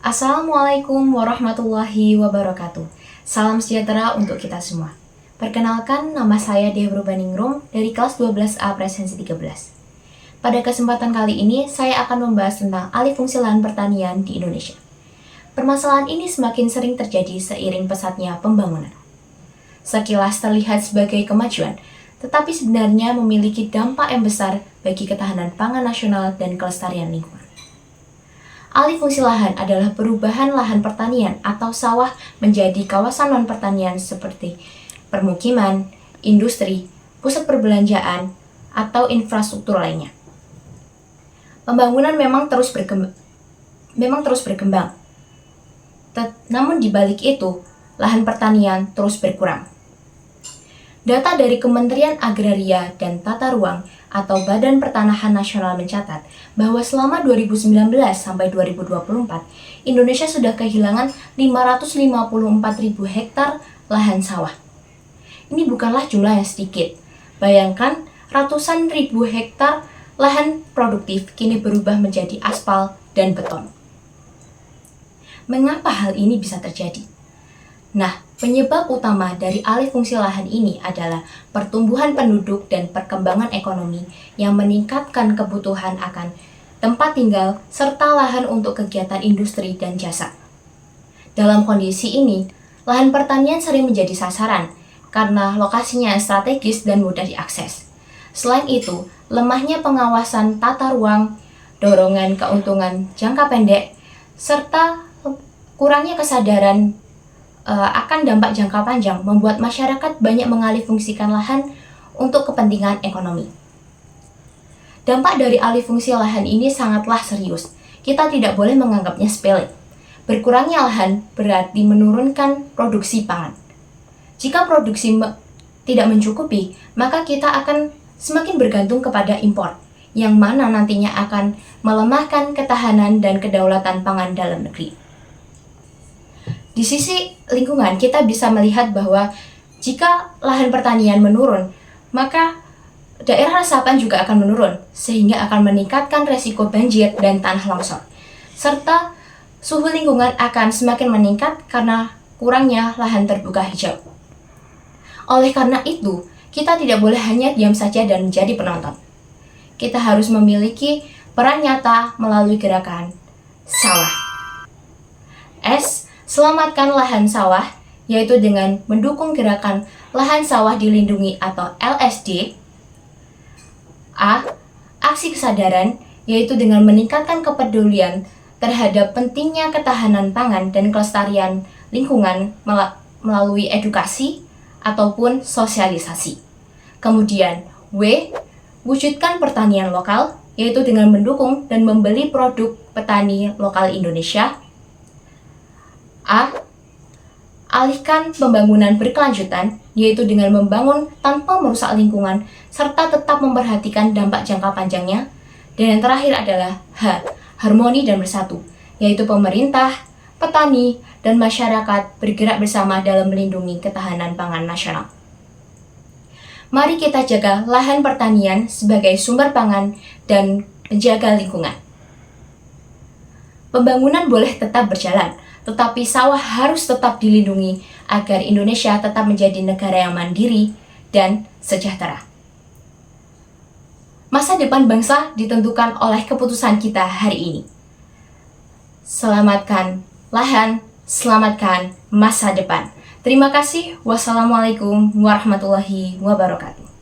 Assalamualaikum warahmatullahi wabarakatuh. Salam sejahtera untuk kita semua. Perkenalkan, nama saya Dea Baningrum dari kelas 12A Presensi 13. Pada kesempatan kali ini, saya akan membahas tentang alih fungsi lahan pertanian di Indonesia. Permasalahan ini semakin sering terjadi seiring pesatnya pembangunan. Sekilas terlihat sebagai kemajuan, tetapi sebenarnya memiliki dampak yang besar bagi ketahanan pangan nasional dan kelestarian lingkungan. Alih fungsi lahan adalah perubahan lahan pertanian atau sawah menjadi kawasan non-pertanian seperti permukiman, industri, pusat perbelanjaan, atau infrastruktur lainnya. Pembangunan memang terus berkembang. Namun di balik itu, lahan pertanian terus berkurang. Data dari Kementerian Agraria dan Tata Ruang atau Badan Pertanahan Nasional mencatat bahwa selama 2019 sampai 2024, Indonesia sudah kehilangan 554.000 hektar lahan sawah. Ini bukanlah jumlah yang sedikit. Bayangkan ratusan ribu hektar lahan produktif kini berubah menjadi aspal dan beton. Mengapa hal ini bisa terjadi? Nah, penyebab utama dari alih fungsi lahan ini adalah pertumbuhan penduduk dan perkembangan ekonomi yang meningkatkan kebutuhan akan tempat tinggal serta lahan untuk kegiatan industri dan jasa. Dalam kondisi ini, lahan pertanian sering menjadi sasaran karena lokasinya strategis dan mudah diakses. Selain itu, lemahnya pengawasan tata ruang, dorongan keuntungan jangka pendek, serta kurangnya kesadaran akan dampak jangka panjang membuat masyarakat banyak mengalihfungsikan lahan untuk kepentingan ekonomi. Dampak dari alih fungsi lahan ini sangatlah serius. Kita tidak boleh menganggapnya sepele. Berkurangnya lahan berarti menurunkan produksi pangan. Jika produksi tidak mencukupi, maka kita akan semakin bergantung kepada impor, yang mana nantinya akan melemahkan ketahanan dan kedaulatan pangan dalam negeri. Di sisi lingkungan, kita bisa melihat bahwa jika lahan pertanian menurun, maka daerah resapan juga akan menurun, sehingga akan meningkatkan resiko banjir dan tanah longsor. Serta suhu lingkungan akan semakin meningkat karena kurangnya lahan terbuka hijau. Oleh karena itu, kita tidak boleh hanya diam saja dan menjadi penonton. Kita harus memiliki peran nyata melalui gerakan sawah. Selamatkan lahan sawah, yaitu dengan mendukung gerakan lahan sawah dilindungi atau LSD. Aksi kesadaran, yaitu dengan meningkatkan kepedulian terhadap pentingnya ketahanan pangan dan kelestarian lingkungan melalui edukasi ataupun sosialisasi. Kemudian, wujudkan pertanian lokal, yaitu dengan mendukung dan membeli produk petani lokal Indonesia. Alihkan pembangunan berkelanjutan, yaitu dengan membangun tanpa merusak lingkungan, serta tetap memperhatikan dampak jangka panjangnya. Dan yang terakhir adalah harmoni dan bersatu, yaitu pemerintah, petani, dan masyarakat bergerak bersama dalam melindungi ketahanan pangan nasional. Mari kita jaga lahan pertanian sebagai sumber pangan dan menjaga lingkungan. Pembangunan boleh tetap berjalan, tetapi sawah harus tetap dilindungi agar Indonesia tetap menjadi negara yang mandiri dan sejahtera. Masa depan bangsa ditentukan oleh keputusan kita hari ini. Selamatkan lahan, selamatkan masa depan. Terima kasih. Wassalamualaikum warahmatullahi wabarakatuh.